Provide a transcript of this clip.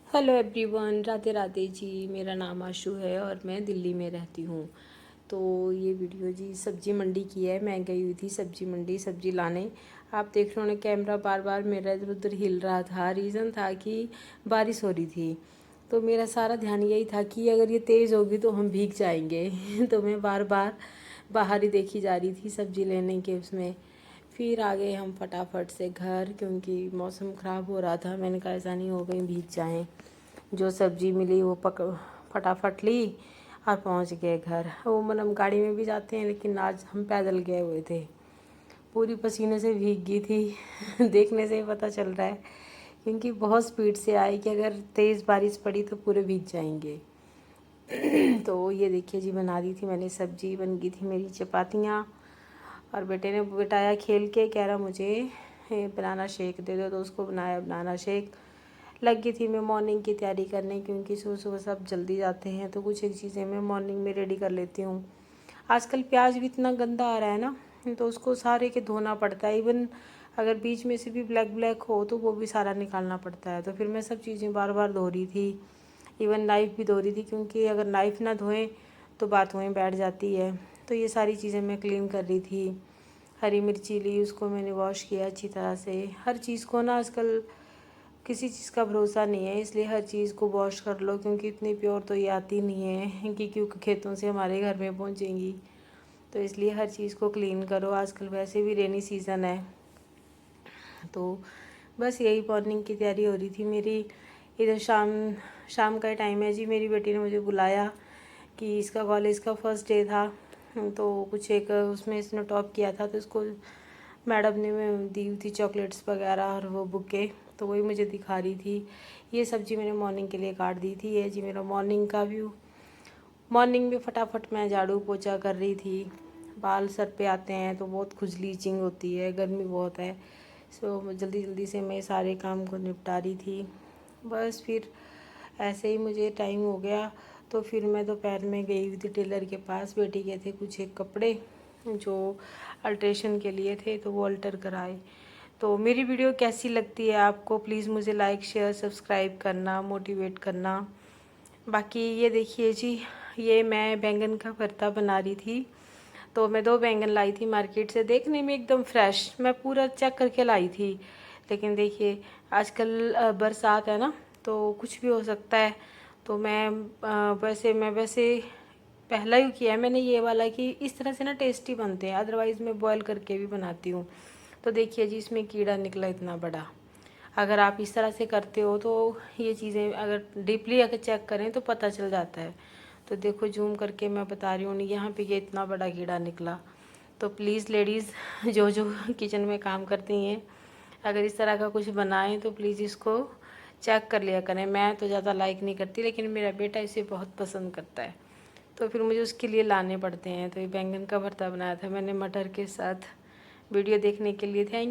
Hello everyone, Radhe Radhe ji. मेरा नाम आशु है और मैं दिल्ली में रहती हूँ। तो ये वीडियो जी सब्जी मंडी की है। मैं गई हुई थी सब्जी मंडी सब्जी लाने। आप देख रहे हो ना, कैमरा बार बार मेरा इधर उधर हिल रहा था। रीज़न था कि बारिश हो रही थी, तो मेरा सारा ध्यान यही था कि अगर ये तेज़ होगी तो हम भीग जाएंगे। तो मैं बार बार बाहर ही देखी जा रही थी सब्जी लेने के उसमें। फिर आ गए हम फटाफट से घर, क्योंकि मौसम ख़राब हो रहा था। मैंने कहा ऐसा नहीं हो गई भीग जाएं। जो सब्ज़ी मिली वो फटाफट ली और पहुंच गए घर। वो हम गाड़ी में भी जाते हैं, लेकिन आज हम पैदल गए हुए थे। पूरी पसीने से भीग गई थी। देखने से ही पता चल रहा है, क्योंकि बहुत स्पीड से आई कि अगर तेज़ बारिश पड़ी तो पूरे भीग जाएंगे। तो ये देखिए जी, बना दी थी मैंने सब्जी। बन गई थी मेरी चपातियाँ। और बेटे ने बिठाया खेल के, कह रहा मुझे बनाना शेक दे दो, तो उसको बनाया बनाना शेक। लग गई थी मैं मॉर्निंग की तैयारी करने, क्योंकि सुबह सुबह सब जल्दी जाते हैं, तो कुछ एक चीज़ें मैं मॉर्निंग में रेडी कर लेती हूँ। आजकल प्याज भी इतना गंदा आ रहा है ना, तो उसको सारे के धोना पड़ता है। इवन अगर बीच में से भी ब्लैक ब्लैक हो तो वो भी सारा निकालना पड़ता है। तो फिर मैं सब चीज़ें बार बार धो रही थी। इवन नाइफ़ भी धो रही थी, क्योंकि अगर नाइफ़ ना धोएं तो बात वहीं बैठ जाती है। तो ये सारी चीज़ें मैं क्लीन कर रही थी। हरी मिर्ची ली, उसको मैंने वॉश किया अच्छी तरह से। हर चीज़ को ना, आजकल किसी चीज़ का भरोसा नहीं है, इसलिए हर चीज़ को वॉश कर लो, क्योंकि इतनी प्योर तो ये आती नहीं है कि क्योंकि खेतों से हमारे घर में पहुँचेंगी। तो इसलिए हर चीज़ को क्लीन करो। आजकल वैसे भी रेनी सीज़न है, तो बस यही मॉर्निंग की तैयारी हो रही थी मेरी। इधर शाम का टाइम है जी। मेरी बेटी ने मुझे बुलाया कि इसका कॉलेज का फर्स्ट डे था, तो कुछ एक उसमें इसने टॉप किया था, तो इसको मैडम ने दी हुई थी चॉकलेट्स वगैरह और वो बुके, तो वही मुझे दिखा रही थी। ये सब्ज़ी मैंने मॉर्निंग के लिए काट दी थी। ये जी मेरा मॉर्निंग का व्यू। मॉर्निंग में फटाफट मैं झाड़ू पोछा कर रही थी। बाल सर पे आते हैं तो बहुत खुजली इचिंग होती है, गर्मी बहुत है। सो जल्दी जल्दी से मैं सारे काम को निपटा रही थी। बस फिर ऐसे ही मुझे टाइम हो गया, तो फिर मैं दोपहर में गई हुई थी टेलर के पास। बेटी के थे कुछ एक कपड़े जो अल्ट्रेशन के लिए थे, तो वो अल्टर कराए। तो मेरी वीडियो कैसी लगती है आपको, प्लीज़ मुझे लाइक शेयर सब्सक्राइब करना, मोटिवेट करना। बाकी ये देखिए जी, ये मैं बैंगन का भरता बना रही थी। तो मैं 2 बैंगन लाई थी मार्केट से, देखने में एकदम फ्रेश, मैं पूरा चेक करके लाई थी। लेकिन देखिए आजकल बरसात है ना, तो कुछ भी हो सकता है। तो मैं वैसे पहला ही किया है मैंने ये वाला, कि इस तरह से ना टेस्टी बनते हैं। अदरवाइज़ मैं बॉयल करके भी बनाती हूँ। तो देखिए जी, इसमें कीड़ा निकला इतना बड़ा। अगर आप इस तरह से करते हो तो ये चीज़ें अगर डीपली अगर चेक करें तो पता चल जाता है। तो देखो जूम करके मैं बता रही हूँ, यहाँ पे ये इतना बड़ा कीड़ा निकला। तो प्लीज़ लेडीज़ जो जो किचन में काम करती हैं, अगर इस तरह का कुछ बनाएं तो प्लीज़ इसको चेक कर लिया करें। मैं तो ज़्यादा लाइक नहीं करती, लेकिन मेरा बेटा इसे बहुत पसंद करता है, तो फिर मुझे उसके लिए लाने पड़ते हैं। तो ये बैंगन का भरता बनाया था मैंने मटर के साथ। वीडियो देखने के लिए थैंक